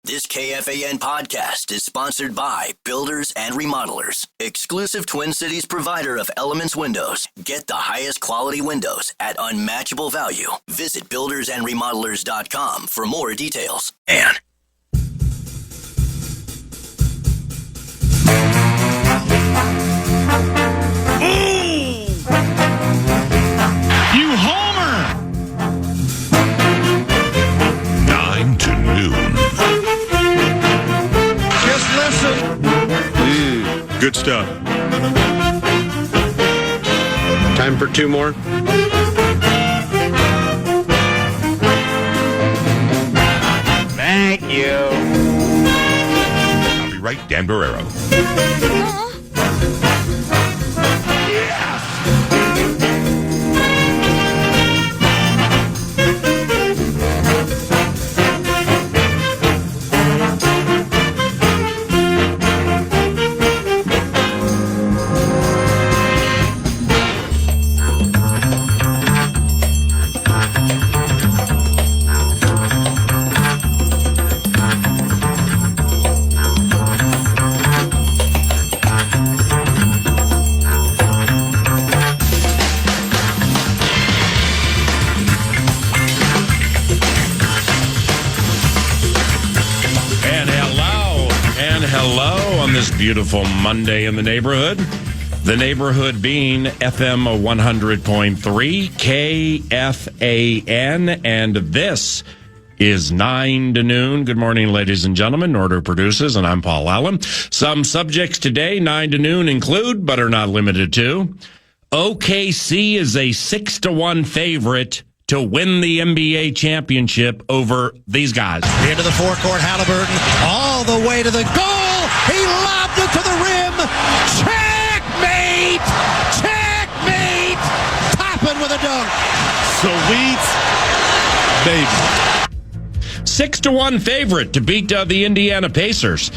This KFAN podcast is sponsored by Builders and Remodelers, exclusive Twin Cities provider of Elements Windows. Get the highest quality windows at unmatchable value. Visit buildersandremodelers.com for more details. And you homer! 9 to noon. Just listen. Good stuff. Time for two more. Thank you. I'll be right, Dan Barrero. Beautiful Monday in the neighborhood. The neighborhood being FM 100.3 KFAN, and this is 9 to noon. Good morning, ladies and gentlemen. Norder produces, and I'm Paul Allen. Some subjects today, 9 to noon, include, but are not limited to, OKC is a 6-1 favorite to win the NBA championship over these guys. Into the forecourt, Halliburton, all the way to the goal. He lobbed it to the rim. Checkmate! Checkmate! Toppin with a dunk. Sweet baby. 6-1 favorite to beat the Indiana Pacers.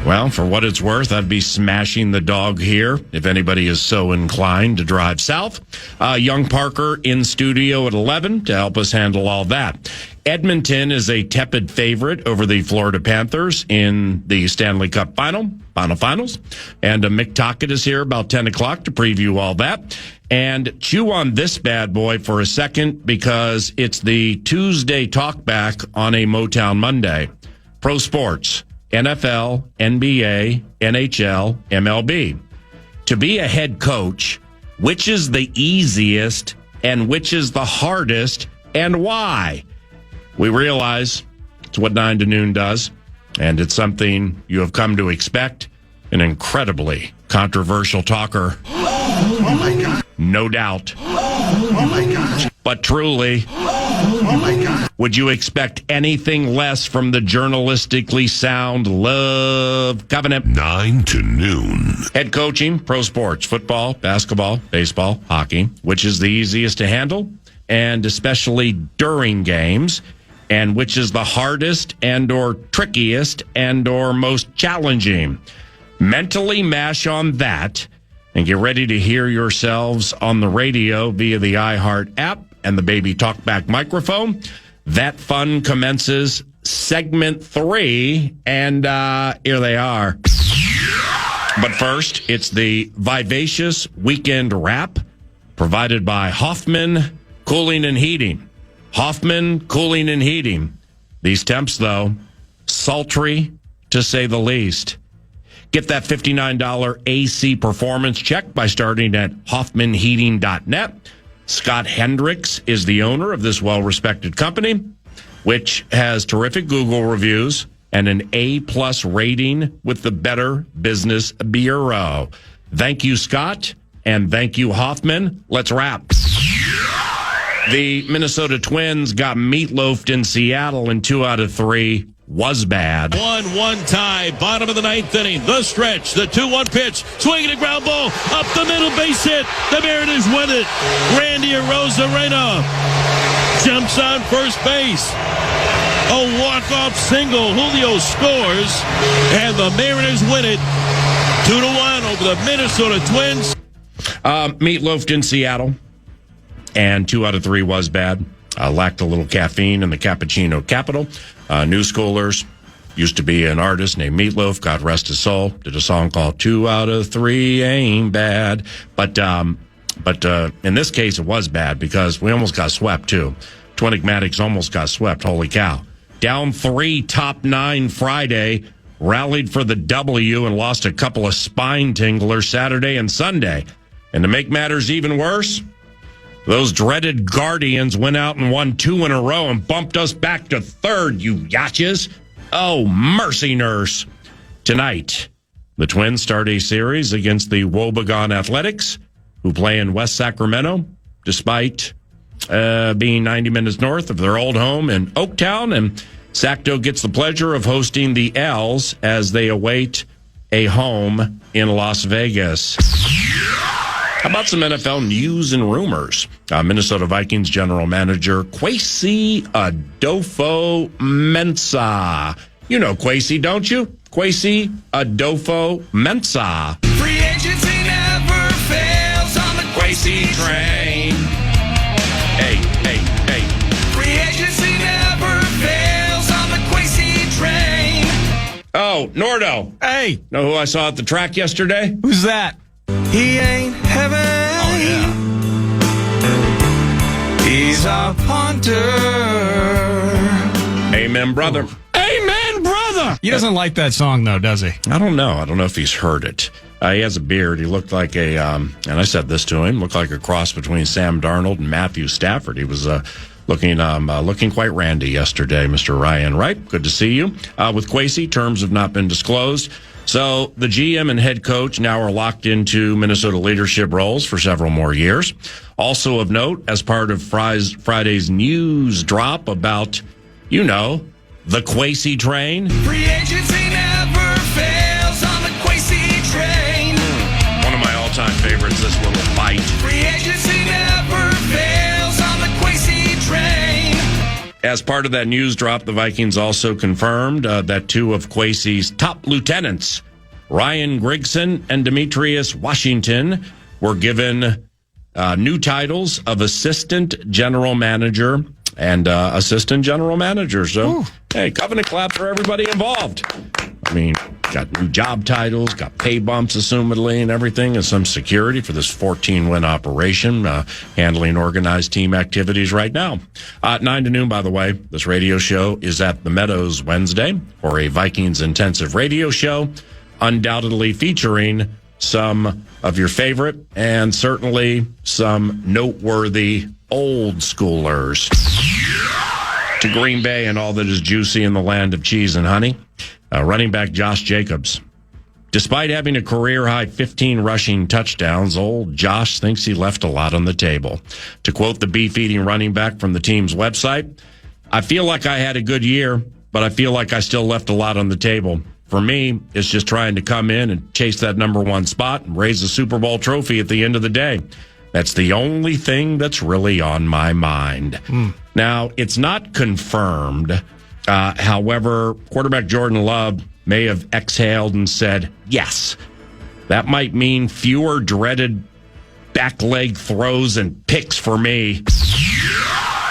Well, for what it's worth, I'd be smashing the dog here if anybody is so inclined to drive south. Young Parker in studio at 11 to help us handle all that. Edmonton is a tepid favorite over the Florida Panthers in the Stanley Cup finals. And Mick Tocchet is here about 10 o'clock to preview all that. And chew on this bad boy for a second because it's the Tuesday talkback on a Motown Monday. Pro sports. NFL, NBA, NHL, MLB. To be a head coach, which is the easiest and which is the hardest and why? We realize it's what 9 to noon does, and it's something you have come to expect. An incredibly controversial talker. Oh my God. No doubt. Oh my God. But truly, oh my God. Would you expect anything less from the journalistically sound Love Covenant? 9 to noon. Head coaching, pro sports, football, basketball, baseball, hockey, which is the easiest to handle, and especially during games, and which is the hardest and or trickiest and or most challenging. Mentally mash on that and get ready to hear yourselves on the radio via the iHeart app and the Baby Talkback microphone. That fun commences segment 3, and here they are. But first, it's the vivacious weekend wrap provided by Hoffman Cooling and Heating. Hoffman Cooling and Heating. These temps, though, sultry to say the least. Get that $59 AC performance check by starting at hoffmanheating.net. Scott Hendricks is the owner of this well-respected company, which has terrific Google reviews and an A+ rating with the Better Business Bureau. Thank you, Scott, and thank you, Hoffman. Let's wrap. The Minnesota Twins got meatloafed in Seattle in 2 out of 3. Was bad. 1-1 tie, bottom of the 9th inning. The stretch, the 2-1 pitch, swinging a ground ball, up the middle, base hit. The Mariners win it. Randy Arozarena jumps on first base. A walk-off single. Julio scores, and the Mariners win it 2-1 over the Minnesota Twins. Meatloafed in Seattle, and 2 out of 3 was bad. Lacked a little caffeine in the cappuccino capital. New schoolers, used to be an artist named Meatloaf, God rest his soul, did a song called 2 out of 3 ain't bad. But in this case, it was bad because we almost got swept, too. Twin Maddox almost got swept. Holy cow. Down 3, top 9 Friday, rallied for the W and lost a couple of spine tinglers Saturday and Sunday. And to make matters even worse, those dreaded Guardians went out and won 2 in a row and bumped us back to 3rd, you yatches. Oh, mercy nurse. Tonight, the Twins start a series against the Wobegon Athletics, who play in West Sacramento, despite being 90 minutes north of their old home in Oaktown. And Sacto gets the pleasure of hosting the L's as they await a home in Las Vegas. How about some NFL news and rumors? Minnesota Vikings general manager Kwesi Adofo-Mensah. You know Kwesi, don't you? Kwesi Adofo-Mensah. Free agency never fails on the Kwesi train. Hey. Free agency never fails on the Kwesi train. Oh, Nordo. Hey, Know who I saw at the track yesterday? who's that? He ain't heaven. Oh, yeah. He's a punter. Amen, brother. Amen, brother. He doesn't like that song, though, does he? I don't know. I don't know if he's heard it. He has a beard. He looked like a, and I said this to him, looked like a cross between Sam Darnold and Matthew Stafford. He was looking quite randy yesterday, Mr. Ryan Wright. Good to see you. With Kwesi, terms have not been disclosed. So the GM and head coach now are locked into Minnesota leadership roles for several more years. Also of note, as part of Friday's news drop about, the Kwesi train. Free agency never fails on the Kwesi train. One of my all-time favorites, this little bite. Free agency never fails on the Kwesi train. As part of that news drop, the Vikings also confirmed that 2 of Kwesi's top lieutenants, Ryan Grigson and Demetrius Washington, were given new titles of assistant general manager and assistant general manager. So, hey, covenant clap for everybody involved. I mean, got new job titles, got pay bumps, assumedly, and everything, and some security for this 14-win operation, handling organized team activities right now. 9 to noon, by the way, this radio show is at the Meadows Wednesday for a Vikings intensive radio show, undoubtedly featuring some of your favorite and certainly some noteworthy old schoolers. To Green Bay and all that is juicy in the land of cheese and honey. Running back Josh Jacobs. Despite having a career-high 15 rushing touchdowns, old Josh thinks he left a lot on the table. To quote the beef-eating running back from the team's website, I feel like I had a good year, but I feel like I still left a lot on the table. For me, it's just trying to come in and chase that number 1 spot and raise the Super Bowl trophy at the end of the day. That's the only thing that's really on my mind. Now, it's not confirmed. However, quarterback Jordan Love may have exhaled and said, yes. That might mean fewer dreaded back leg throws and picks for me.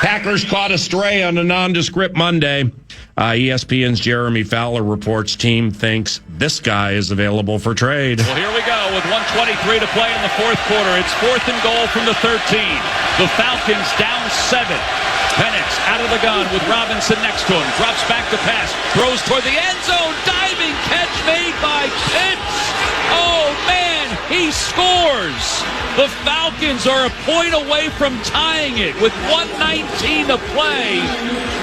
Packers caught a stray on a nondescript Monday. ESPN's Jeremy Fowler reports team thinks this guy is available for trade. Well, here we go with 1:23 to play in the fourth quarter. It's 4th and goal from the 13. The Falcons down 7. Penix out of the gun with Robinson next to him. Drops back to pass. Throws toward the end zone. Diving catch made by Pitts. Oh, man, he scores. The Falcons are a point away from tying it with 1:19 to play.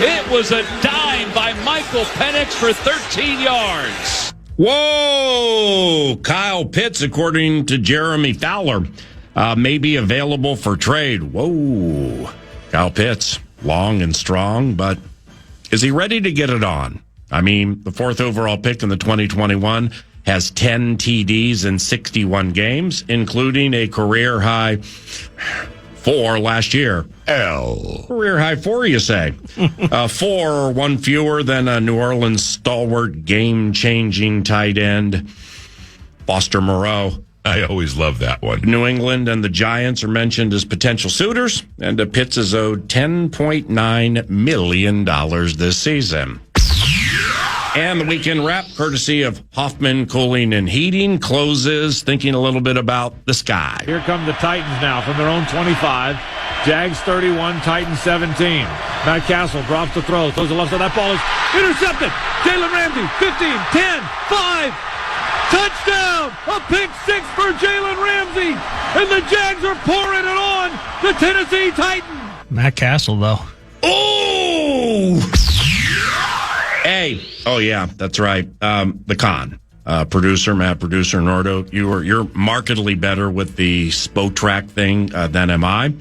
It was a dime by Michael Penix for 13 yards. Whoa! Kyle Pitts, according to Jeremy Fowler, may be available for trade. Whoa. Kyle Pitts, long and strong, but is he ready to get it on? I mean, the 4th overall pick in the 2021 has 10 TDs in 61 games, including a career high 4 last year. Career high 4, you say? 4 or 1 fewer than a New Orleans stalwart, game-changing tight end, Foster Moreau. I always love that one. New England and the Giants are mentioned as potential suitors, and Pitts is owed $10.9 million this season. And the weekend wrap, courtesy of Hoffman Cooling and Heating, closes thinking a little bit about the sky. Here come the Titans now from their own 25. Jags 31, Titans 17. Matt Castle drops the throw, throws the left side. That ball is intercepted. Jalen Ramsey, 15, 10, 5. Touchdown! A pick six for Jalen Ramsey. And the Jags are pouring it on the Tennessee Titans. Matt Castle, though. Oh! Hey. Oh, yeah, that's right. The con. Producer, Nordo, you're markedly better with the SPO-Track thing than am I.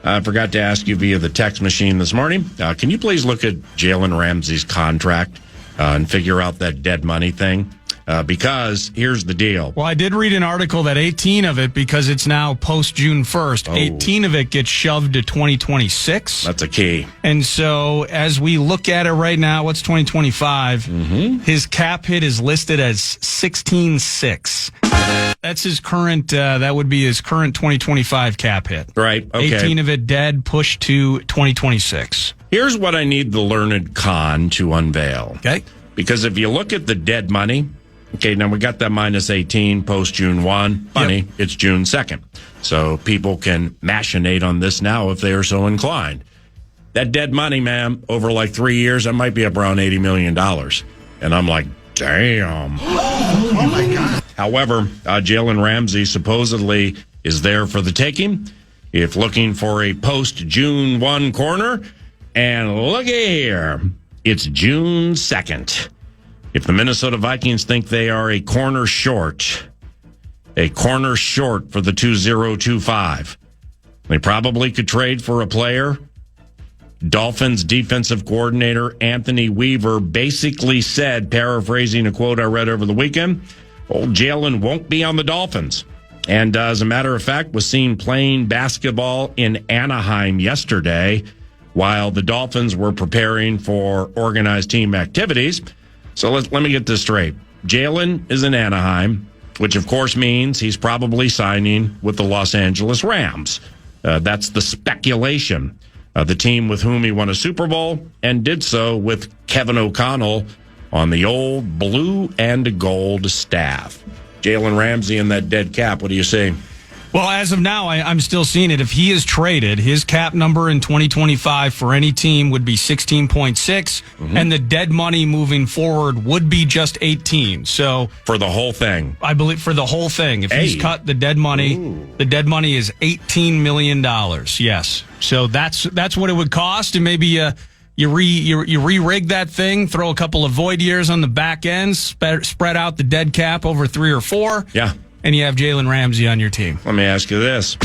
I forgot to ask you via the text machine this morning. Can you please look at Jalen Ramsey's contract and figure out that dead money thing? Because here's the deal. Well, I did read an article that 18 of it, because it's now post June 1st, 18 of it gets shoved to 2026. That's a key. And so as we look at it right now, what's 2025? His cap hit is listed as 16.6. That's his current, that would be his current 2025 cap hit. Right. Okay. 18 of it dead, pushed to 2026. Here's what I need the learned con to unveil. Okay. Because if you look at the dead money, okay, now we got that minus 18 post June 1. Funny, It's June 2nd. So people can machinate on this now if they are so inclined. That dead money, man, over like 3 years, that might be up around $80 million. And I'm like, damn. Oh, my God. However, Jalen Ramsey supposedly is there for the taking if looking for a post-June 1 corner. And look here, it's June 2nd. If the Minnesota Vikings think they are a corner short for the 2025, they probably could trade for a player. Dolphins defensive coordinator Anthony Weaver basically said, paraphrasing a quote I read over the weekend, old Jalen won't be on the Dolphins. And as a matter of fact, was seen playing basketball in Anaheim yesterday while the Dolphins were preparing for organized team activities. So let me get this straight. Jalen is in Anaheim, which of course means he's probably signing with the Los Angeles Rams. That's the speculation. The team with whom he won a Super Bowl and did so with Kevin O'Connell on the old blue and gold staff. Jalen Ramsey in that dead cap, what do you say? Well, as of now, I'm still seeing it. If he is traded, his cap number in 2025 for any team would be 16.6, and the dead money moving forward would be just 18. So for the whole thing, I believe for the whole thing, if he's cut the dead money, the dead money is $18 million. Yes, so that's what it would cost, and maybe you re-rig that thing, throw a couple of void years on the back end, spread out the dead cap over 3 or 4. Yeah. And you have Jalen Ramsey on your team. Let me ask you this.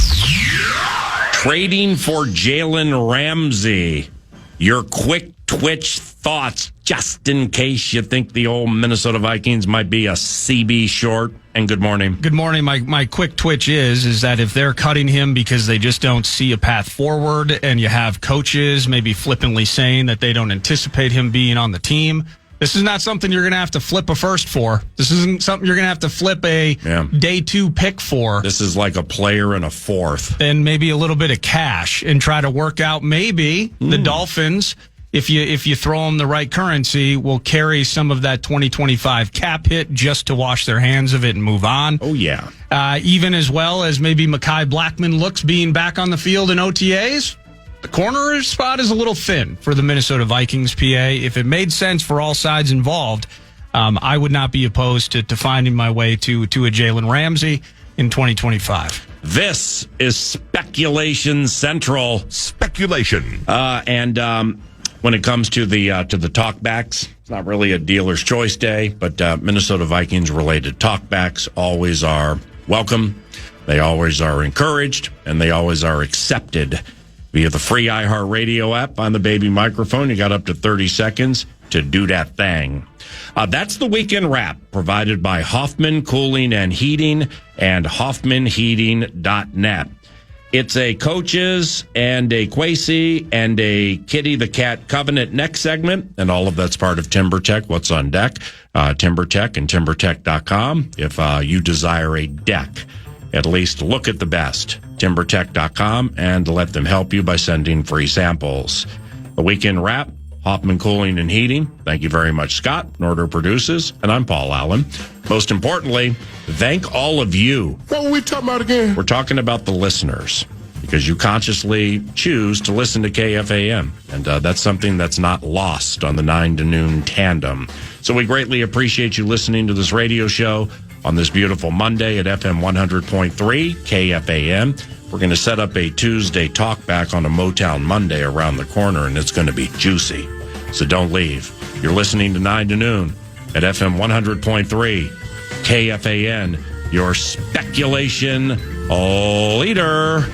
Trading for Jalen Ramsey. Your quick twitch thoughts, just in case you think the old Minnesota Vikings might be a CB short. And good morning. Good morning. My quick twitch is that if they're cutting him because they just don't see a path forward, and you have coaches maybe flippantly saying that they don't anticipate him being on the team, this is not something you're going to have to flip a first for. This isn't something you're going to have to flip a day 2 pick for. This is like a player and a fourth. And maybe a little bit of cash and try to work out maybe the Dolphins, if you throw them the right currency, will carry some of that 2025 cap hit just to wash their hands of it and move on. Oh, yeah. Even as well as maybe Mekhi Blackmon looks being back on the field in OTAs. The corner spot is a little thin for the Minnesota Vikings, PA. If it made sense for all sides involved, I would not be opposed to finding my way to a Jalen Ramsey in 2025. This is Speculation Central. Speculation. And when it comes to the talkbacks, it's not really a dealer's choice day, but Minnesota Vikings related talkbacks always are welcome. They always are encouraged, and they always are accepted via the free iHeartRadio app on the baby microphone. You got up to 30 seconds to do that thing. That's the weekend wrap provided by Hoffman Cooling and Heating and HoffmanHeating.net. It's a coaches and a Quasi and a Kitty the Cat Covenant next segment, and all of that's part of TimberTech. What's on deck? TimberTech and TimberTech.com. If you desire a deck, at least look at the best. TimberTech.com, and let them help you by sending free samples. The weekend wrap, Hoffman Cooling and Heating. Thank you very much, Scott. Norder produces, and I'm Paul Allen. Most importantly, thank all of you. What were we talking about again? We're talking about the listeners, because you consciously choose to listen to KFAN, and that's something that's not lost on the 9 to noon tandem. So we greatly appreciate you listening to this radio show on this beautiful Monday at FM 100.3 KFAN. We're going to set up a Tuesday talkback on a Motown Monday around the corner, and it's going to be juicy. So don't leave. You're listening to 9 to noon at FM 100.3 KFAN, your speculation leader.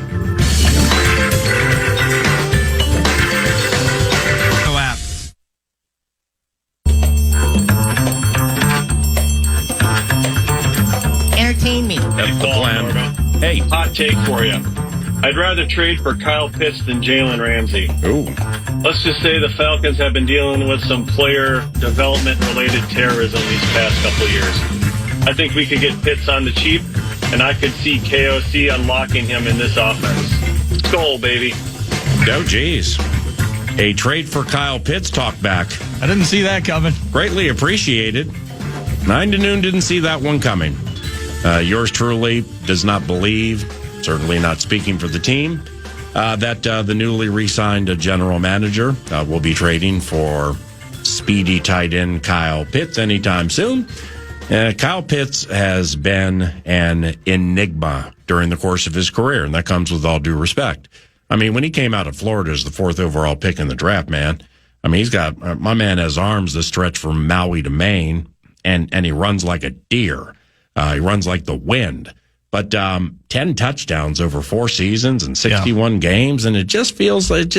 Entertain me. That's the plan. Hey, hot take for you. I'd rather trade for Kyle Pitts than Jalen Ramsey. Ooh. Let's just say the Falcons have been dealing with some player development-related terrorism these past couple of years. I think we could get Pitts on the cheap, and I could see KOC unlocking him in this offense. Goal, baby. Oh, geez. A trade for Kyle Pitts talk back. I didn't see that coming. Greatly appreciated. 9 to noon didn't see that one coming. Yours truly does not believe, certainly not speaking for the team, that the newly re-signed general manager will be trading for speedy tight end Kyle Pitts anytime soon. Kyle Pitts has been an enigma during the course of his career, and that comes with all due respect. I mean, when he came out of Florida as the 4th overall pick in the draft, man, I mean, he's got, my man has arms that stretch from Maui to Maine, and he runs like a deer. He runs like the wind. But 10 touchdowns over 4 seasons and 61 games, and it just feels like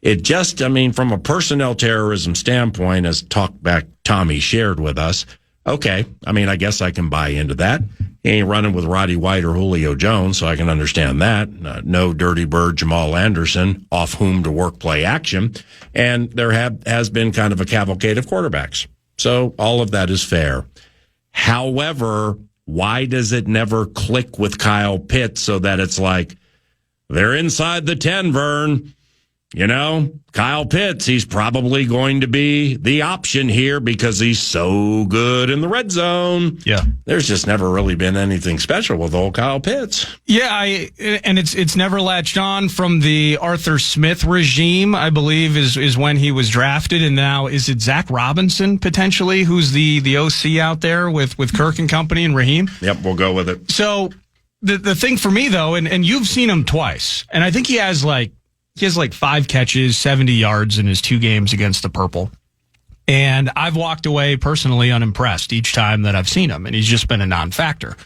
I mean, from a personnel terrorism standpoint, as Talkback Tommy shared with us, okay, I mean, I guess I can buy into that. He ain't running with Roddy White or Julio Jones, so I can understand that. No dirty bird Jamal Anderson, off whom to work play action. And there has been kind of a cavalcade of quarterbacks. So all of that is fair. However, why does it never click with Kyle Pitts so that it's like, they're inside the 10, Vern? You know, Kyle Pitts, he's probably going to be the option here because he's so good in the red zone. Yeah. There's just never really been anything special with old Kyle Pitts. Yeah, and it's never latched on from the Arthur Smith regime, I believe, is when he was drafted. And now, is it Zach Robinson, potentially, who's the OC out there with Kirk and company and Raheem? Yep, we'll go with it. So the thing for me, though, and you've seen him twice, and I think he has like 5 catches, 70 yards in his 2 games against the Purple. And I've walked away personally unimpressed each time that I've seen him, and he's just been a non-factor.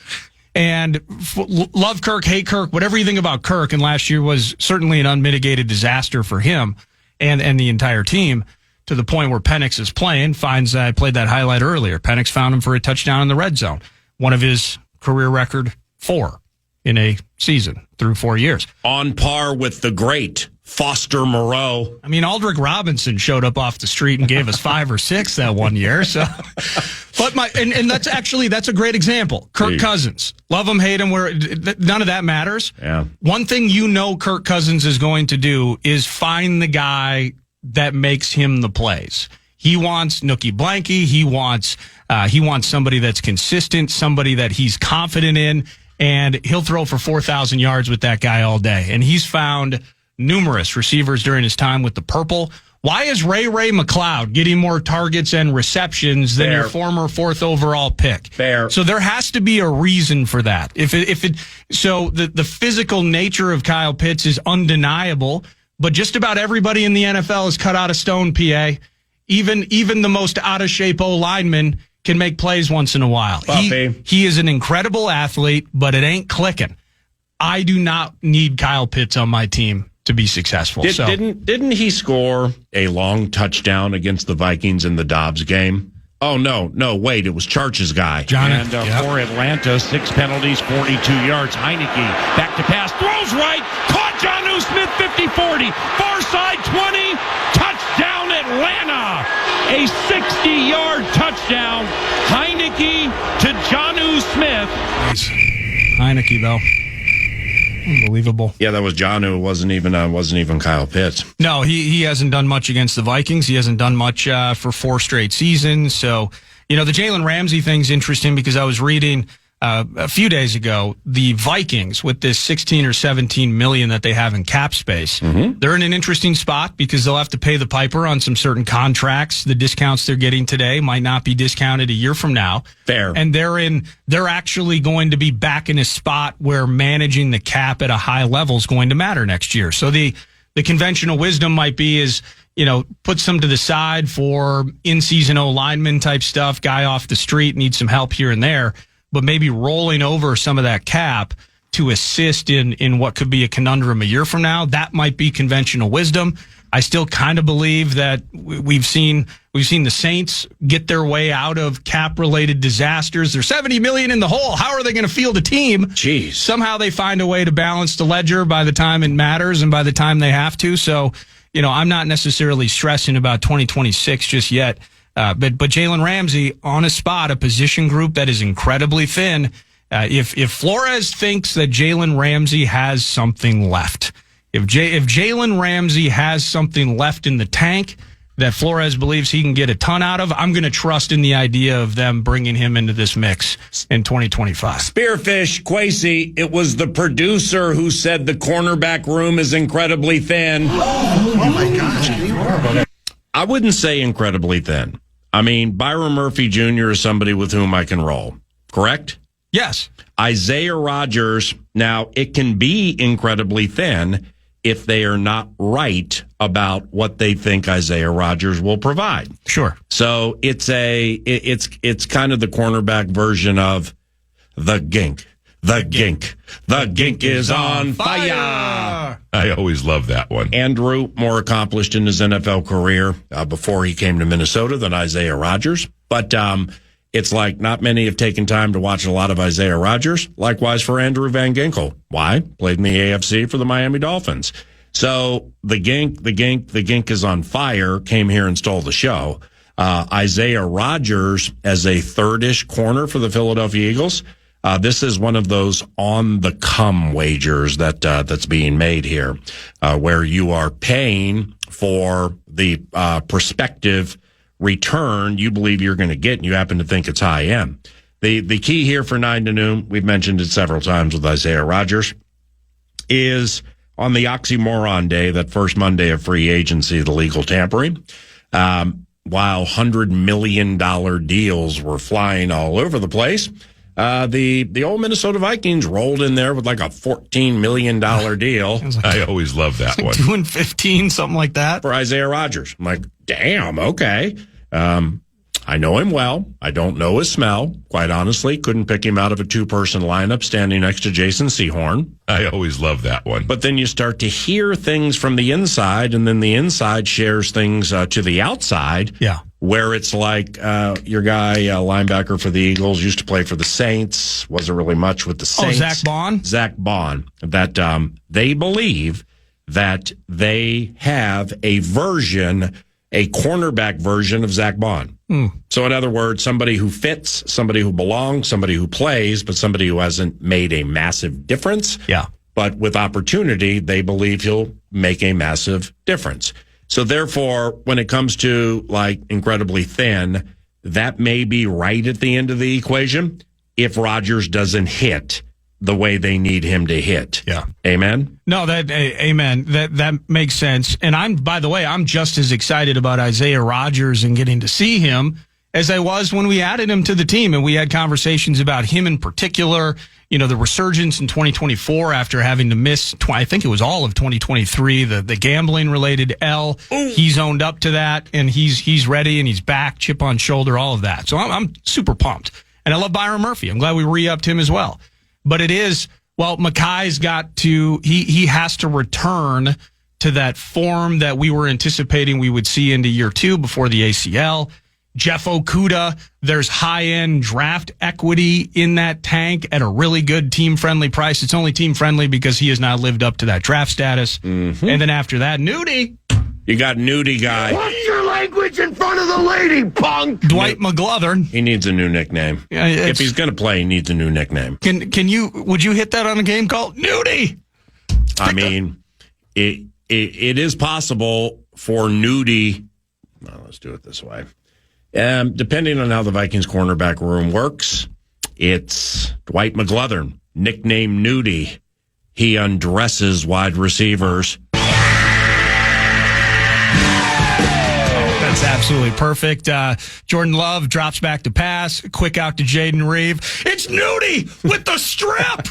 And love Kirk, hate Kirk, whatever you think about Kirk, and last year was certainly an unmitigated disaster for him and the entire team, to the point where Penix is playing, finds I played that highlight earlier. Penix found him for a touchdown in the red zone. One of his career record 4 in a season through 4 years. On par with the great Foster Moreau. I mean, Aldrick Robinson showed up off the street and gave us 5 or 6 that one year. So, but that's a great example. Kirk Cousins, love him, hate him, none of that matters. Yeah. One thing Kirk Cousins is going to do is find the guy that makes him the plays. He wants Nookie Blanky. He wants somebody that's consistent, somebody that he's confident in, and he'll throw for 4,000 yards with that guy all day. And he's found numerous receivers during his time with the Purple. Why is Ray McLeod getting more targets and receptions than your former 4th overall pick? Fair. So there has to be a reason for that. So the physical nature of Kyle Pitts is undeniable, but just about everybody in the NFL is cut out of stone, PA. Even the most out of shape O lineman can make plays once in a while. He is an incredible athlete, but it ain't clicking. I do not need Kyle Pitts on my team to be successful. Didn't he score a long touchdown against the Vikings in the Dobbs game? Oh, no, wait, it was Charch's guy. For Atlanta, 6 penalties, 42 yards. Heineke back to pass, throws right, caught Jonnu Smith, 50-40, far side 20, touchdown Atlanta. A 60-yard touchdown. Heineke to Jonnu Smith. Heineke, though. Unbelievable. Yeah, that was John, who wasn't even Kyle Pitts. No, he hasn't done much against the Vikings. He hasn't done much for 4 straight seasons. So, the Jalen Ramsey thing's interesting because I was reading a few days ago, the Vikings, with this 16 or 17 million that they have in cap space, they're in an interesting spot because they'll have to pay the piper on some certain contracts. The discounts they're getting today might not be discounted a year from now. Fair. And they're actually going to be back in a spot where managing the cap at a high level is going to matter next year. So the conventional wisdom might be put some to the side for in-season O-lineman type stuff, guy off the street, needs some help here and there, but maybe rolling over some of that cap to assist in what could be a conundrum a year from now. That might be conventional wisdom. I still kind of believe that we've seen the Saints get their way out of cap-related disasters. They're $70 million in the hole. How are they going to field a team? Jeez. Somehow they find a way to balance the ledger by the time it matters and by the time they have to. So, I'm not necessarily stressing about 2026 just yet. But Jalen Ramsey on a spot, a position group that is incredibly thin. If Flores thinks that Jalen Ramsey has something left, if Jalen Ramsey has something left in the tank that Flores believes he can get a ton out of, I'm going to trust in the idea of them bringing him into this mix in 2025. Spearfish, Kwesi, it was the producer who said the cornerback room is incredibly thin. Oh my gosh. I wouldn't say incredibly thin. I mean, Byron Murphy Jr. is somebody with whom I can roll, correct? Yes. Isaiah Rodgers, now it can be incredibly thin if they are not right about what they think Isaiah Rodgers will provide. Sure. So it's kind of the cornerback version of the gink. The gink. The gink is on fire. I always love that one. Andrew, more accomplished in his NFL career before he came to Minnesota than Isaiah Rodgers. But it's like not many have taken time to watch a lot of Isaiah Rodgers. Likewise for Andrew Van Ginkel. Why? Played in the AFC for the Miami Dolphins. So the gink is on fire, came here and stole the show. Isaiah Rodgers as a third-ish corner for the Philadelphia Eagles. This is one of those on-the-come wagers that's being made here, where you are paying for the prospective return you believe you're going to get, and you happen to think it's high end. The key here for 9 to noon, we've mentioned it several times with Isaiah Rodgers, is on the oxymoron day, that first Monday of free agency, the legal tampering. While $100 million deals were flying all over the place, the old Minnesota Vikings rolled in there with like a $14 million deal. I always love that one. 2 and 15, something like that. For Isaiah Rodgers. I'm like, damn, okay. I know him well. I don't know his smell. Quite honestly, couldn't pick him out of a 2-person lineup standing next to Jason Sehorn. I always love that one. But then you start to hear things from the inside, and then the inside shares things to the outside. Yeah. Where it's like your guy, linebacker for the Eagles, used to play for the Saints, wasn't really much with the Saints. Zach Bond? Zach Bond. That they believe that they have a cornerback version of Zach Bond. So in other words, somebody who fits, somebody who belongs, somebody who plays, but somebody who hasn't made a massive difference. Yeah. But with opportunity, they believe he'll make a massive difference. So therefore, when it comes to like incredibly thin, that may be right at the end of the equation if Rodgers doesn't hit the way they need him to hit. Yeah. Amen? No, amen. That makes sense. And by the way, I'm just as excited about Isaiah Rodgers and getting to see him as I was when we added him to the team. And we had conversations about him in particular, the resurgence in 2024 after having to miss, I think it was all of 2023, the gambling related L. Ooh. He's owned up to that, and he's ready and he's back, chip on shoulder, all of that. So I'm super pumped. And I love Byron Murphy. I'm glad we re-upped him as well. But it is, Makai's got to, he has to return to that form that we were anticipating we would see into year 2 before the ACL. Jeff Okudah, there's high-end draft equity in that tank at a really good team-friendly price. It's only team-friendly because he has not lived up to that draft status. Mm-hmm. And then after that, Nudie. You got Nudie guy. What's your language in front of the lady, punk? Dwight McGlothern. He needs a new nickname. If he's going to play, he needs a new nickname. Would you hit that on a game called Nudie? I mean, it is possible for Nudie. Well, let's do it this way. Depending on how the Vikings cornerback room works, it's Dwight McGlothern, nicknamed Nudie. He undresses wide receivers. That's absolutely perfect. Jordan Love drops back to pass. Quick out to Jaden Reeve. It's Nudie with the strip.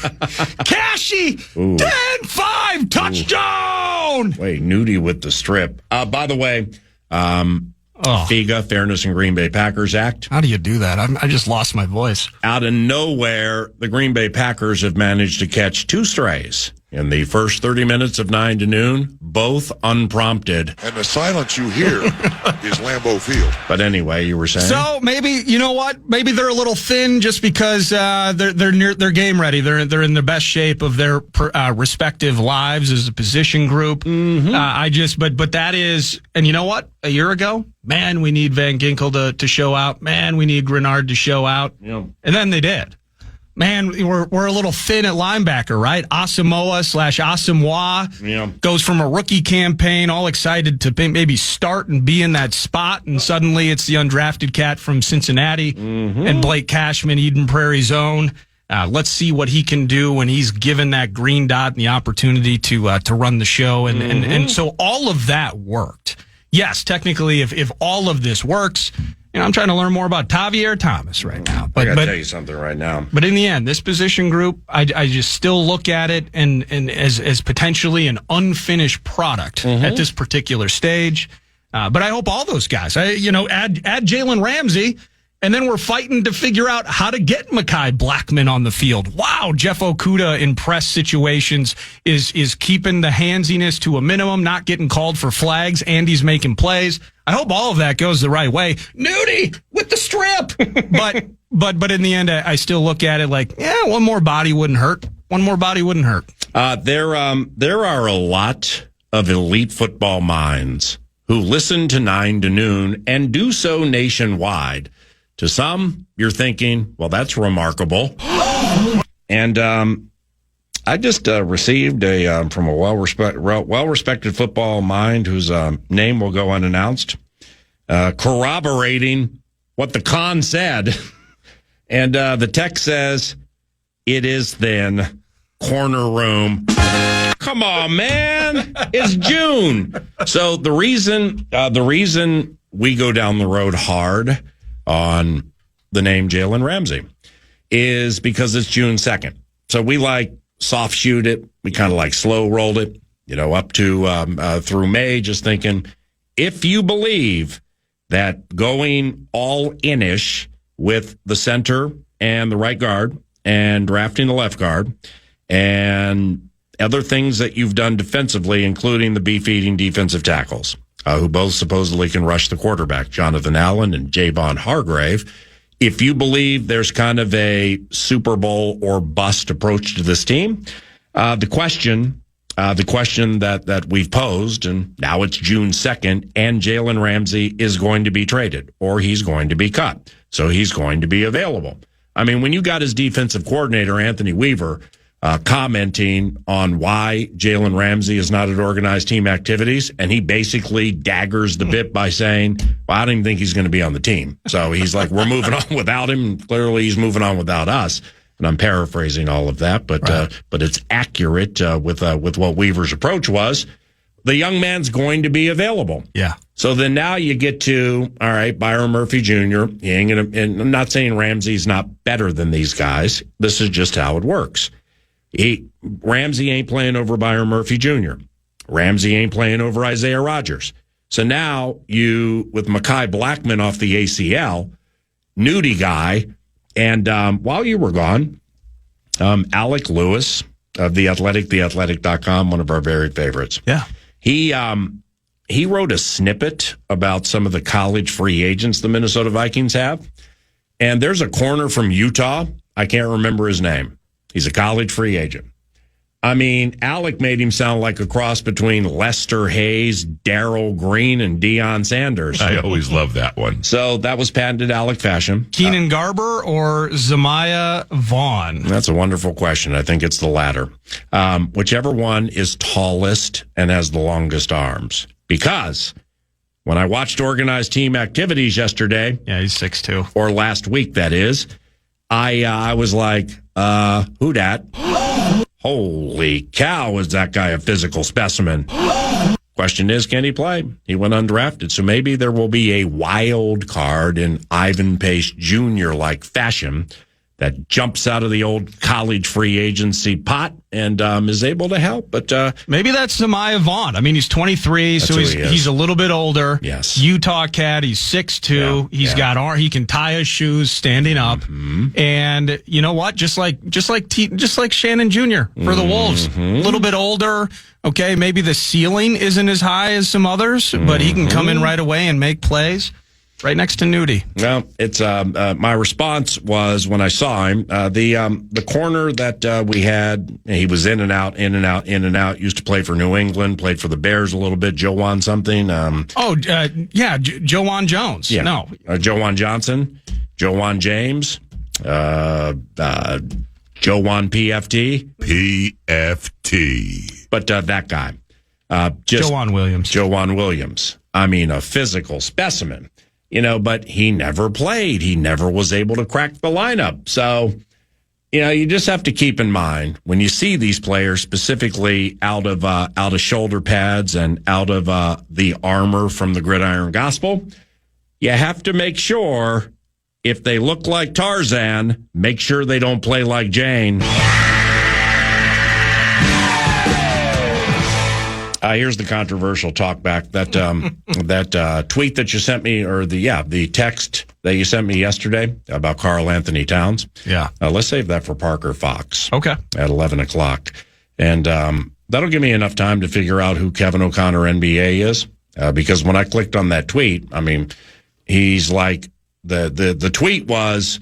Cashy. 10-5 touchdown. Wait, Nudie with the strip. By the way, FIGA, Fairness in Green Bay Packers Act. How do you do that? I just lost my voice. Out of nowhere, the Green Bay Packers have managed to catch 2 strays in the first 30 minutes of 9 to noon, both unprompted. And the silence you hear is Lambeau Field. But anyway, you were saying? So maybe, you know what? Maybe they're a little thin just because they're game ready. They're in the best shape of their respective lives as a position group. Mm-hmm. But that is, and you know what? A year ago, man, we need Van Ginkel to show out. Man, we need Grenard to show out. Yeah. And then they did. Man, we're a little thin at linebacker, right? Asamoah/Asamoah goes from a rookie campaign, all excited to maybe start and be in that spot, and suddenly it's the undrafted cat from Cincinnati and Blake Cashman, Eden Prairie's own. Let's see what he can do when he's given that green dot and the opportunity to run the show, and so all of that worked. Yes, technically, if all of this works. I'm trying to learn more about Tavier Thomas right now. I got to tell you something right now. But in the end, this position group, I just still look at it and as potentially an unfinished product at this particular stage. But I hope all those guys, add Jalen Ramsey, and then we're fighting to figure out how to get Mekhi Blackmon on the field. Wow, Jeff Okudah in press situations is keeping the handsiness to a minimum, not getting called for flags. Andy's making plays. I hope all of that goes the right way. Nudie with the strip. But in the end, I still look at it like, one more body wouldn't hurt. One more body wouldn't hurt. There are a lot of elite football minds who listen to 9 to noon and do so nationwide. To some, you're thinking, well, that's remarkable. And I just received from a well-respected football mind whose name will go unannounced, corroborating what the con said. And the text says, it is thin, corner room. Come on, man. It's June. So the reason we go down the road hard on the name Jalen Ramsey is because it's June 2nd. So we soft shoot it. We kind of slow rolled it, up to through May, just thinking if you believe that going all in-ish with the center and the right guard and drafting the left guard and other things that you've done defensively, including the beef-eating defensive tackles, who both supposedly can rush the quarterback, Jonathan Allen and Javon Hargrave. If you believe there's kind of a Super Bowl or bust approach to this team, the question that we've posed, and now it's June 2nd, and Jalen Ramsey is going to be traded or he's going to be cut. So he's going to be available. I mean, when you got his defensive coordinator, Anthony Weaver, commenting on why Jalen Ramsey is not at organized team activities, and he basically daggers the bit by saying, well, I don't even think he's going to be on the team. So he's like, we're moving on without him. Clearly, he's moving on without us. And I'm paraphrasing all of that, but it's accurate with what Weaver's approach was. The young man's going to be available. Yeah. So then now you get to, all right, Byron Murphy Jr. He ain't gonna, and I'm not saying Ramsey's not better than these guys. This is just how it works. Ramsey ain't playing over Byron Murphy Jr. Ramsey ain't playing over Isaiah Rodgers. So now you, with Mekhi Blackmon off the ACL, Nudie guy, and while you were gone, Alec Lewis of The Athletic, theathletic.com, one of our very favorites. Yeah. He wrote a snippet about some of the college free agents the Minnesota Vikings have. And there's a corner from Utah. I can't remember his name. He's a college free agent. I mean, Alec made him sound like a cross between Lester Hayes, Darryl Green, and Deion Sanders. I always love that one. So that was patented Alec fashion. Keenan Garber or Zamiah Vaughn? That's a wonderful question. I think it's the latter. Whichever one is tallest and has the longest arms. Because when I watched organized team activities yesterday. Yeah, he's 6'2". Or last week, that is. I was like, who dat? Holy cow, is that guy a physical specimen? Question is, can he play? He went undrafted, so maybe there will be a wild card in Ivan Pace Jr.-like fashion that jumps out of the old college free agency pot and is able to help. But maybe that's Zamiah Vaughn. I mean, he's 23, so he's a little bit older. Yes, Utah cat. He's 6'2". Yeah, he's got he can tie his shoes standing up. Mm-hmm. And you know what? Just like Shannon Jr. for the Wolves, a little bit older. Okay, maybe the ceiling isn't as high as some others, but he can come in right away and make plays. Right next to Nudie. Well, it's my response was when I saw him, the corner that we had, he was in and out. Used to play for New England, played for the Bears a little bit. Joanne something. Joanne Jones. Yeah. No, Joanne Johnson, Joanne James, Joanne PFT. PFT. But that guy, Joanne Williams. Joanne Williams. I mean, a physical specimen. You know, but he never played. He never was able to crack the lineup. So, you know, you just have to keep in mind when you see these players specifically out of shoulder pads and out of the armor from the Gridiron Gospel, you have to make sure if they look like Tarzan, make sure they don't play like Jane. Here's the controversial talkback that tweet that you sent me, or the text that you sent me yesterday about Karl Anthony Towns. Yeah. Let's save that for Parker Fox. Okay. At 11 o'clock. And that'll give me enough time to figure out who Kevin O'Connor NBA is. Because when I clicked on that tweet, I mean, he's like, the tweet was,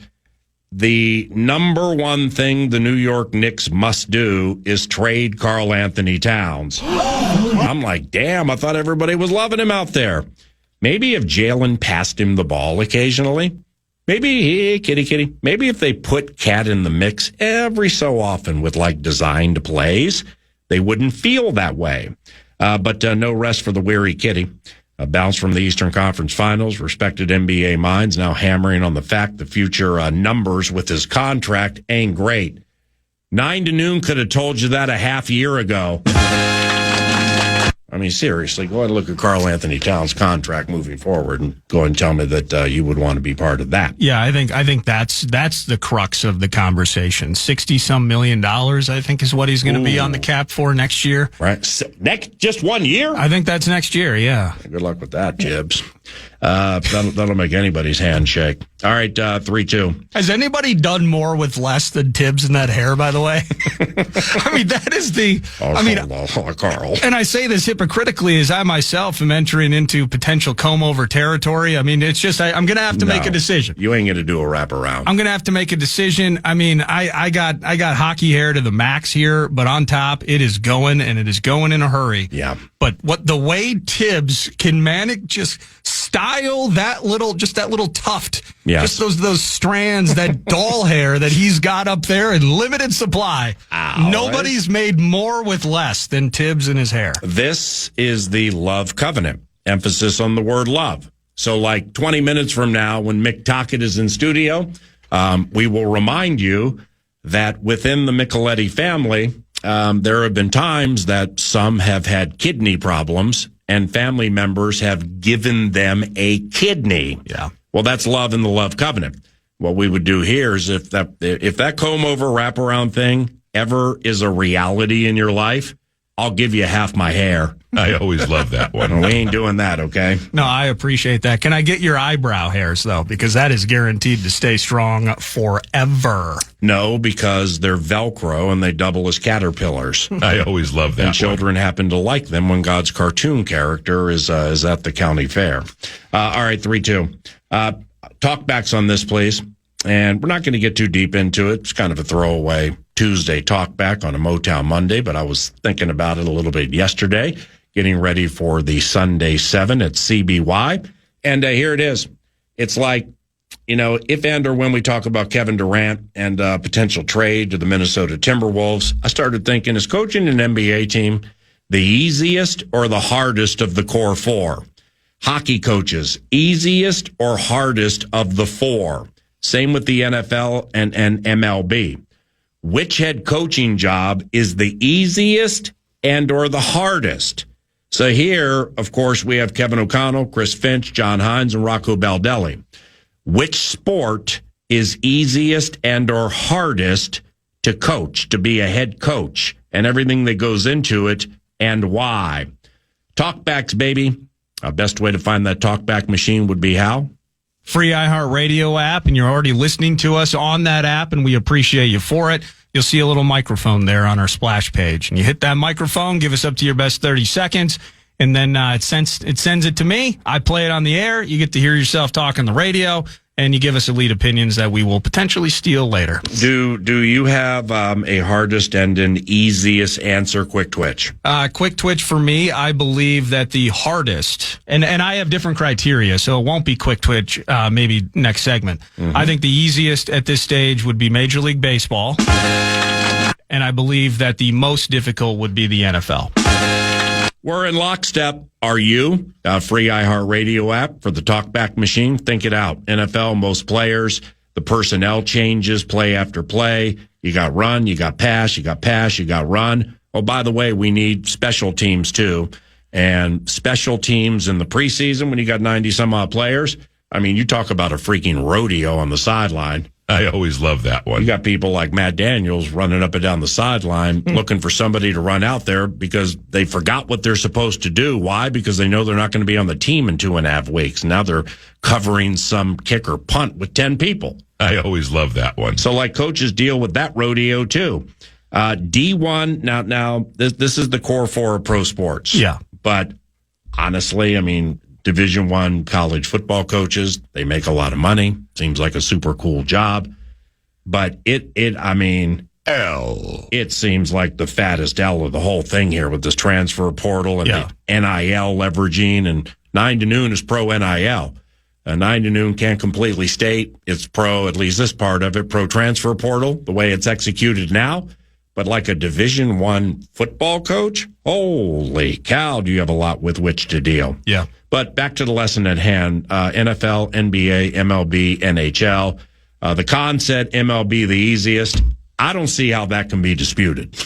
the number one thing the New York Knicks must do is trade Karl Anthony Towns. I'm like, damn, I thought everybody was loving him out there. Maybe if Jalen passed him the ball occasionally, maybe, kitty, maybe if they put Cat in the mix every so often with like designed plays, they wouldn't feel that way. But no rest for the weary kitty. A bounce from the Eastern Conference Finals, respected NBA minds now hammering on the fact the future numbers with his contract ain't great. 9 to noon could have told you that a half year ago. I mean, seriously, go ahead and look at Karl Anthony Towns' contract moving forward and go and tell me that you would want to be part of that. Yeah, I think that's the crux of the conversation. $60-some million, I think, is what he's going to be on the cap for next year. Right. So just 1 year? I think that's next year, yeah. Good luck with that, Jibbs. That'll make anybody's hand shake. All right, 3-2. Has anybody done more with less than Tibbs in that hair, by the way? I mean, that is the... Carl. And I say this hypocritically as I myself am entering into potential comb-over territory. I mean, it's just, I'm going to have to make a decision. You ain't going to do a wraparound. I'm going to have to make a decision. I mean, I got hockey hair to the max here, but on top, it is going, and it is going in a hurry. Yeah. But the way Tibbs can manage, just style that little tuft, yes. just those strands, that doll hair that he's got up there in limited supply. Ow. Nobody's made more with less than Tibbs in his hair. This is the love covenant. Emphasis on the word love. So like 20 minutes from now, when Mick Tockett is in studio, we will remind you that within the Micheletti family, there have been times that some have had kidney problems and family members have given them a kidney. Yeah. Well, that's love in the love covenant. What we would do here is if that comb over wraparound thing ever is a reality in your life, I'll give you half my hair. I always love that one. We ain't doing that, okay? No, I appreciate that. Can I get your eyebrow hairs, though? Because that is guaranteed to stay strong forever. No, because they're Velcro and they double as caterpillars. I always love that And children happen to like them when God's cartoon character is at the county fair. All right, 3-2. Talkbacks on this, please. And we're not going to get too deep into it. It's kind of a throwaway Tuesday talkback on a Motown Monday, but I was thinking about it a little bit yesterday, getting ready for the Sunday 7 at CBY. And here it is. It's like, if and or when we talk about Kevin Durant and potential trade to the Minnesota Timberwolves, I started thinking, is coaching an NBA team the easiest or the hardest of the core four? Hockey coaches, easiest or hardest of the four? Same with the NFL and MLB. Which head coaching job is the easiest and or the hardest? So here, of course, we have Kevin O'Connell, Chris Finch, John Hines, and Rocco Baldelli. Which sport is easiest and or hardest to coach, to be a head coach, and everything that goes into it, and why? Talkbacks, baby. Best way to find that talkback machine would be how? Free iHeartRadio app, and you're already listening to us on that app, and we appreciate you for it. You'll see a little microphone there on our splash page, and you hit that microphone, give us up to your best 30 seconds, and then it sends it to me. I play it on the air. You get to hear yourself talk on the radio, and you give us elite opinions that we will potentially steal later. Do you have a hardest and an easiest answer? Quick twitch. Quick twitch for me. I believe that the hardest, and I have different criteria, so it won't be quick twitch. Maybe next segment. Mm-hmm. I think the easiest at this stage would be Major League Baseball, and I believe that the most difficult would be the NFL. We're in lockstep. Are you? Free iHeartRadio app for the talkback machine. Think it out. NFL, most players, the personnel changes play after play. You got run, you got pass, you got pass, you got run. Oh, by the way, we need special teams too. And special teams in the preseason when you got 90 some odd players. I mean, you talk about a freaking rodeo on the sideline. I always love that one. You got people like Matt Daniels running up and down the sideline looking for somebody to run out there because they forgot what they're supposed to do. Why? Because they know they're not going to be on the team in 2.5 weeks. Now they're covering some kick or punt with 10 people. I always love that one. So like coaches deal with that rodeo too. D1, now this is the core four of pro sports. Yeah. But honestly, I mean, Division I college football coaches, they make a lot of money. Seems like a super cool job. But it seems like the fattest L of the whole thing here with this transfer portal and the NIL leveraging. And 9 to noon is pro NIL. 9 to noon can't completely state it's pro, at least this part of it, pro transfer portal, the way it's executed now. But like a Division I football coach, holy cow, do you have a lot with which to deal. Yeah. But back to the lesson at hand, NFL, NBA, MLB, NHL. The con said MLB the easiest. I don't see how that can be disputed.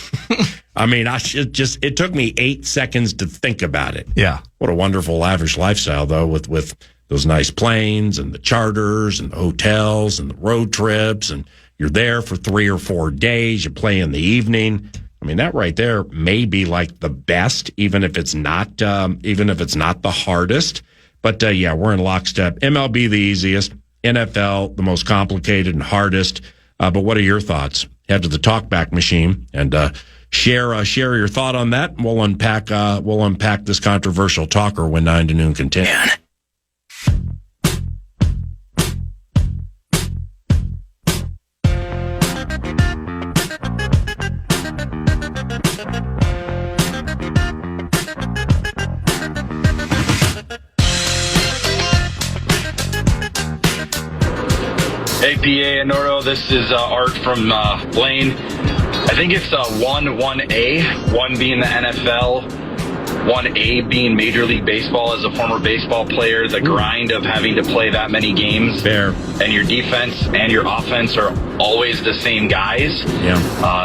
I mean, it took me 8 seconds to think about it. Yeah. What a wonderful lavish lifestyle, though, with those nice planes and the charters and the hotels and the road trips, and you're there for 3 or 4 days. You play in the evening. I mean, that right there may be like the best, even if it's not the hardest. But yeah, we're in lockstep. MLB the easiest, NFL the most complicated and hardest. But what are your thoughts? Head to the Talkback machine and share your thought on that. We'll unpack this controversial talker when 9 to noon continues. Hey, PA and Nordo, this is Art from Blaine. I think it's 1A, 1 being the NFL, 1A being Major League Baseball. As a former baseball player, the grind of having to play that many games. Fair. And your defense and your offense are always the same guys. Yeah.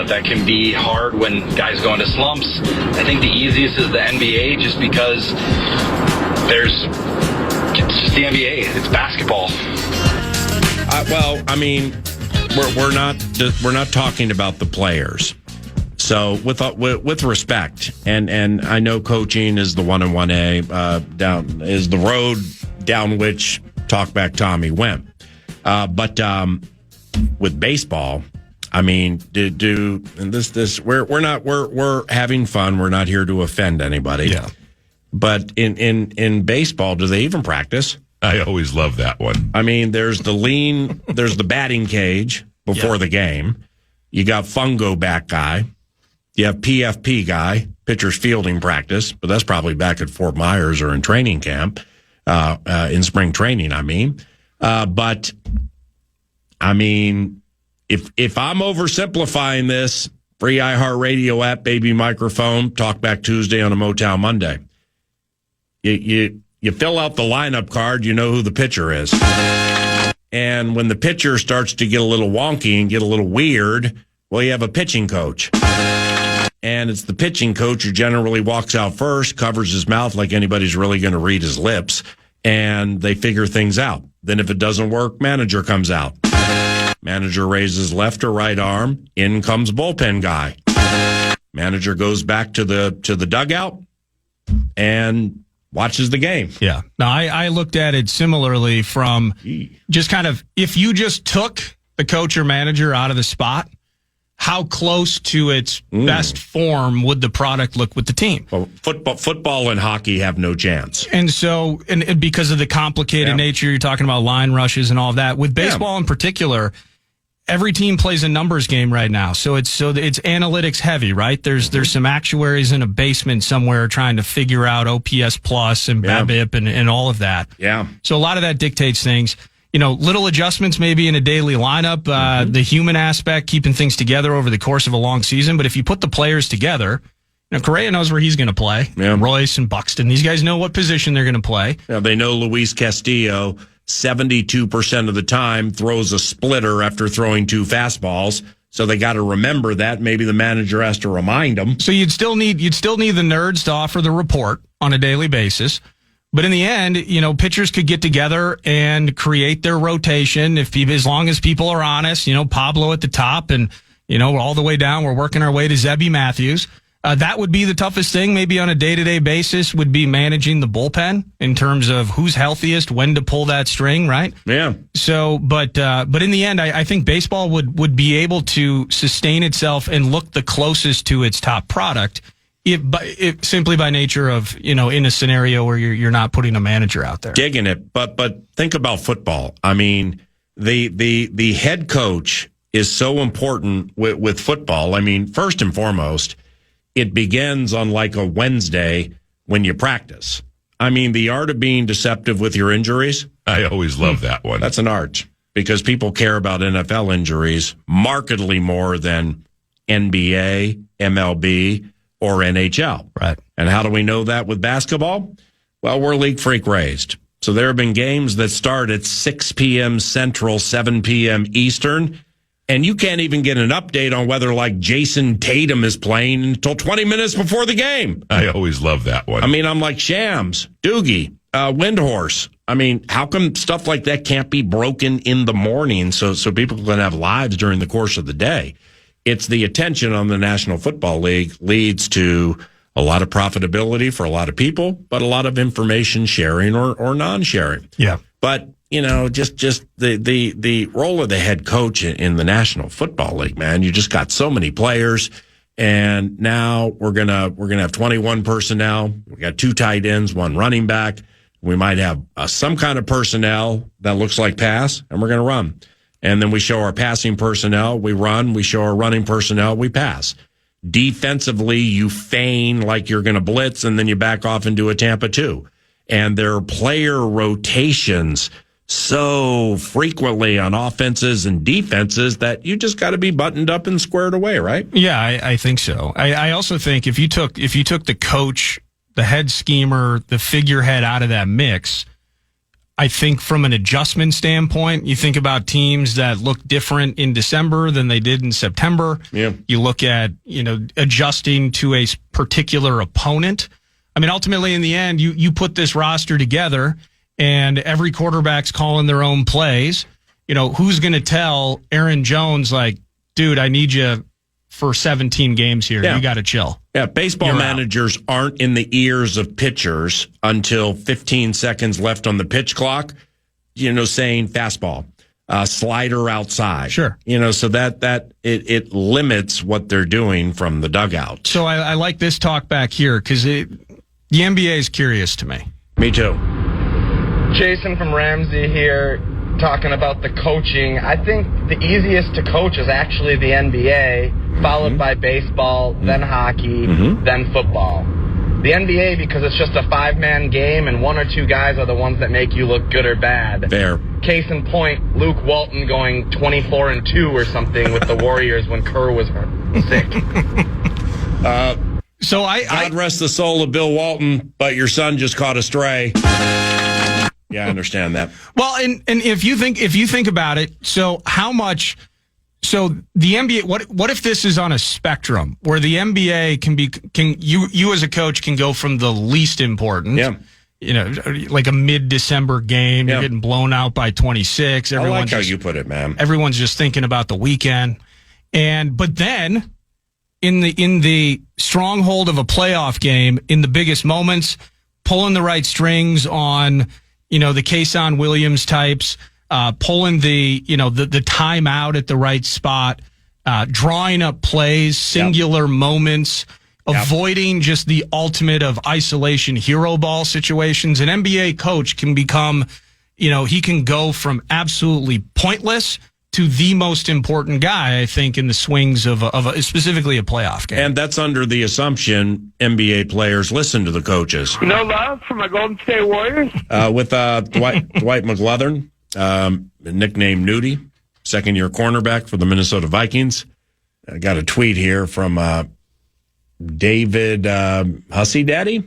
That can be hard when guys go into slumps. I think the easiest is the NBA just because it's just the NBA. It's basketball. Well, I mean, we're not talking about the players. So with respect, and I know coaching is the 1 and 1A is the road down which Talkback Tommy went. But with baseball, I mean, we're having fun. We're not here to offend anybody. Yeah. But in baseball, do they even practice? I always love that one. I mean, there's the batting cage before the game. You got fungo back guy. You have PFP guy, pitcher's fielding practice, but that's probably back at Fort Myers or in training camp, in spring training, I mean. But, I mean, if I'm oversimplifying this, free iHeartRadio app, baby microphone, Talkback Tuesday on a Motown Monday. You fill out the lineup card, you know who the pitcher is. And when the pitcher starts to get a little wonky and get a little weird, well, you have a pitching coach. And it's the pitching coach who generally walks out first, covers his mouth like anybody's really going to read his lips, and they figure things out. Then if it doesn't work, manager comes out. Manager raises left or right arm, in comes bullpen guy. Manager goes back to the dugout and watches the game. Yeah. Now, I looked at it similarly from just kind of, if you just took the coach or manager out of the spot, how close to its best form would the product look with the team? Well, football and hockey have no chance. And so, and because of the complicated nature, you're talking about line rushes and all of that. With baseball in particular, every team plays a numbers game right now. So it's analytics heavy, right? There's some actuaries in a basement somewhere trying to figure out OPS plus and BABIP and all of that. Yeah. So a lot of that dictates things. You know, little adjustments maybe in a daily lineup, the human aspect, keeping things together over the course of a long season. But if you put the players together, you know, Correa knows where he's going to play. Yeah. Royce and Buxton, these guys know what position they're going to play. Yeah, they know Luis Castillo 72% of the time throws a splitter after throwing 2 fastballs. So they got to remember that. Maybe the manager has to remind them. So you'd still need the nerds to offer the report on a daily basis. But in the end, you know, pitchers could get together and create their rotation as long as people are honest. You know, Pablo at the top, and you know, all the way down, we're working our way to Zebby Matthews. That would be the toughest thing, maybe on a day-to-day basis, would be managing the bullpen in terms of who's healthiest, when to pull that string, right? Yeah. So, but in the end, I think baseball would be able to sustain itself and look the closest to its top product. If simply by nature of, you know, in a scenario where you're not putting a manager out there. Digging it. But think about football. I mean, the head coach is so important with football. I mean, first and foremost, it begins on like a Wednesday when you practice. I mean, the art of being deceptive with your injuries. I always love that one. That's an art because people care about NFL injuries markedly more than NBA, MLB, or NHL. Right. And how do we know that with basketball? Well, we're league freak raised. So there have been games that start at 6 p.m. Central, 7 p.m. Eastern, and you can't even get an update on whether, like, Jason Tatum is playing until 20 minutes before the game. I always love that one. I mean, I'm like Shams, Doogie, Windhorse. I mean, how come stuff like that can't be broken in the morning so people can have lives during the course of the day? It's the attention on the National Football League leads to a lot of profitability for a lot of people, but a lot of information sharing or non-sharing. Yeah. But, you know, just the role of the head coach in the National Football League, man, you just got so many players, and now we're gonna have 21 personnel. We got 2 tight ends, 1 running back. We might have some kind of personnel that looks like pass, and we're gonna run. And then we show our passing personnel, we run. We show our running personnel, we pass. Defensively, you feign like you're going to blitz, and then you back off and do a Tampa 2. And there are player rotations so frequently on offenses and defenses that you just got to be buttoned up and squared away, right? Yeah, I think so. I also think if you took the coach, the head schemer, the figurehead out of that mix, I think from an adjustment standpoint, you think about teams that look different in December than they did in September. Yeah. You look at, you know, adjusting to a particular opponent. I mean, ultimately, in the end, you put this roster together and every quarterback's calling their own plays. You know, who's going to tell Aaron Jones, like, dude, I need you for 17 games here. Yeah. You got to chill. Yeah, baseball managers aren't in the ears of pitchers until 15 seconds left on the pitch clock, you know, saying fastball, slider outside. Sure. You know, so that it limits what they're doing from the dugout. So I like this talk back here because the NBA is curious to me. Me too. Jason from Ramsey here, talking about the coaching. I think the easiest to coach is actually the NBA, followed by baseball, then hockey, then football. The NBA, because it's just a 5-man game and 1 or 2 guys are the ones that make you look good or bad. Fair. Case in point, Luke Walton going 24-2 or something with the Warriors when Kerr was sick. So God rest the soul of Bill Walton, but your son just caught a stray. Yeah, I understand that. Well, and if you think about it, so how much? So the NBA, what if this is on a spectrum where the NBA can you as a coach can go from the least important, like a mid-December game, you're getting blown out by 26. I like how you put it, man. Everyone's just thinking about the weekend, but then in the stronghold of a playoff game, in the biggest moments, pulling the right strings on the Kason Williams types. Pulling the timeout at the right spot, drawing up plays, singular moments, avoiding just the ultimate of isolation hero ball situations. An NBA coach can become, he can go from absolutely pointless to the most important guy, I think, in the swings of specifically a playoff game. And that's under the assumption NBA players listen to the coaches. No love for my Golden State Warriors? With Dwight McLeodern. Nicknamed Nudie, second-year cornerback for the Minnesota Vikings. I got a tweet here from David Hussey Daddy.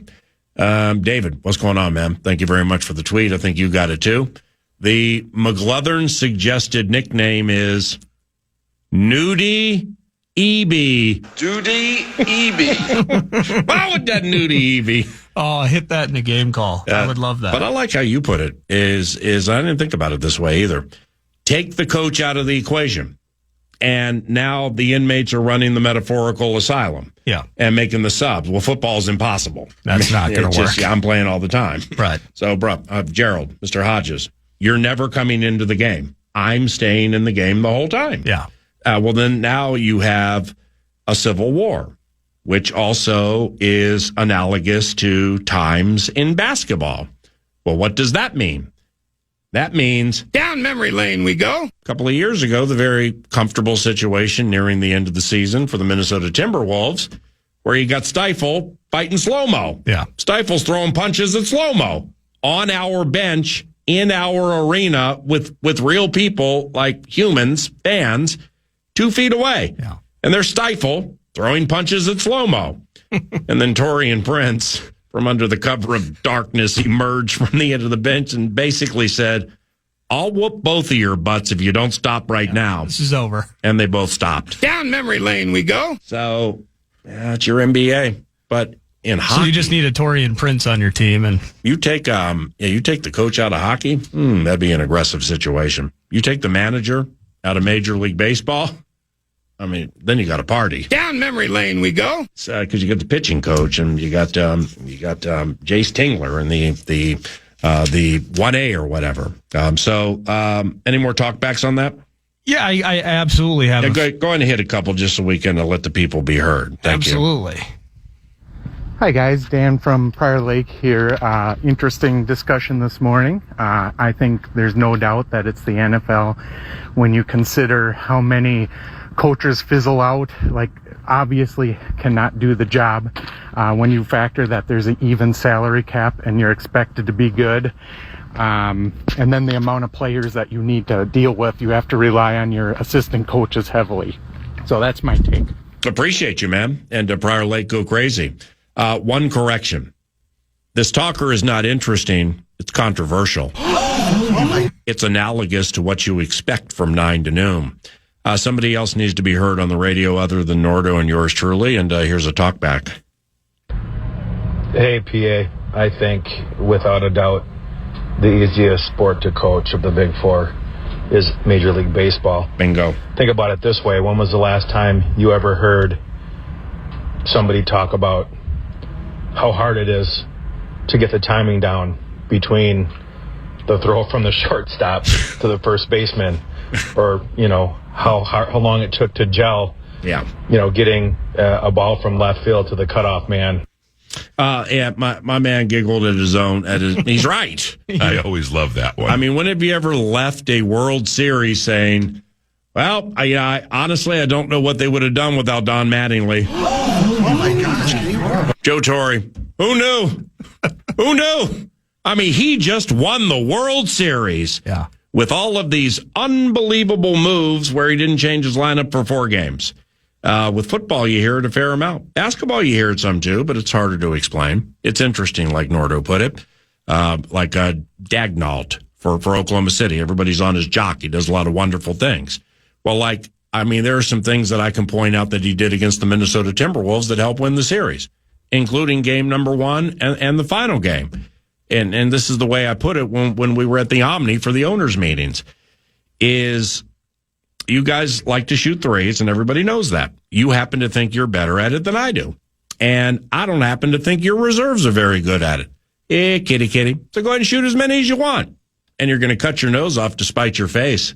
David, what's going on, man? Thank you very much for the tweet. I think you got it, too. The McLeodern suggested nickname is Nudie Eby. Duty Eby. Why would that Nudie Eby? Oh, hit that in a game call. I would love that. But I like how you put it, is I didn't think about it this way either. Take the coach out of the equation. And now the inmates are running the metaphorical asylum. Yeah. And making the subs. Well, football's impossible. That's not going to work. I'm playing all the time. Right. So, Gerald, Mr. Hodges, you're never coming into the game. I'm staying in the game the whole time. Yeah. Well, then now you have a civil war, which also is analogous to times in basketball. Well, what does that mean? That means down memory lane we go. A couple of years ago, the very comfortable situation nearing the end of the season for the Minnesota Timberwolves, where you got Stiefel fighting slow-mo. Yeah. Stiefel's throwing punches at slow-mo on our bench in our arena with real people like humans, fans, 2 feet away. Yeah. And there's Stiefel throwing punches at slow-mo. And then Torian Prince, from under the cover of darkness, emerged from the end of the bench and basically said, I'll whoop both of your butts if you don't stop right now. This is over. And they both stopped. Down memory lane we go. So, it's your NBA. But in hockey... So you just need a Torian Prince on your team. And you take the coach out of hockey, that'd be an aggressive situation. You take the manager out of Major League Baseball... then you got a party. Down memory lane we go. Because you got the pitching coach, and you got Jace Tingler and the 1A or whatever. Any more talkbacks on that? Yeah, I absolutely have. Yeah, go ahead and hit a couple just so we can let the people be heard. Thank you. Absolutely. Hi, guys. Dan from Prior Lake here. Interesting discussion this morning. I think there's no doubt that it's the NFL when you consider how many coaches fizzle out, obviously cannot do the job. When you factor that there's an even salary cap and you're expected to be good, and then the amount of players that you need to deal with, you have to rely on your assistant coaches heavily. So that's my take. Appreciate you, man. And Prior Lake, go crazy. One correction. This talker is not interesting. It's controversial. It's analogous to what you expect from 9 to noon. Somebody else needs to be heard on the radio other than Nordo and yours truly, and here's a talkback. Hey, PA. I think, without a doubt, the easiest sport to coach of the Big Four is Major League Baseball. Bingo. Think about it this way. When was the last time you ever heard somebody talk about how hard it is to get the timing down between the throw from the shortstop to the first baseman, or, how long it took to gel, getting a ball from left field to the cutoff man? Yeah, my man giggled at his own. He's right. I always love that one. I mean, when have you ever left a World Series saying, well, I honestly, I don't know what they would have done without Don Mattingly. Oh, my gosh. Joe Torre. Who knew? Who knew? I mean, he just won the World Series with all of these unbelievable moves where he didn't change his lineup for 4 games. With football, you hear it a fair amount. Basketball, you hear it some too, but it's harder to explain. It's interesting, like Nordo put it, like Dagnalt for Oklahoma City. Everybody's on his jock. He does a lot of wonderful things. Well, there are some things that I can point out that he did against the Minnesota Timberwolves that helped win the series, including game number 1 and the final game. And this is the way I put it when we were at the Omni for the owners' meetings, is you guys like to shoot threes, and everybody knows that. You happen to think you're better at it than I do. And I don't happen to think your reserves are very good at it. Kitty. So go ahead and shoot as many as you want. And you're going to cut your nose off to spite your face.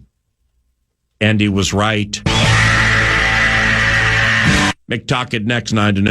And he was right. McTockett next, 9 to noon.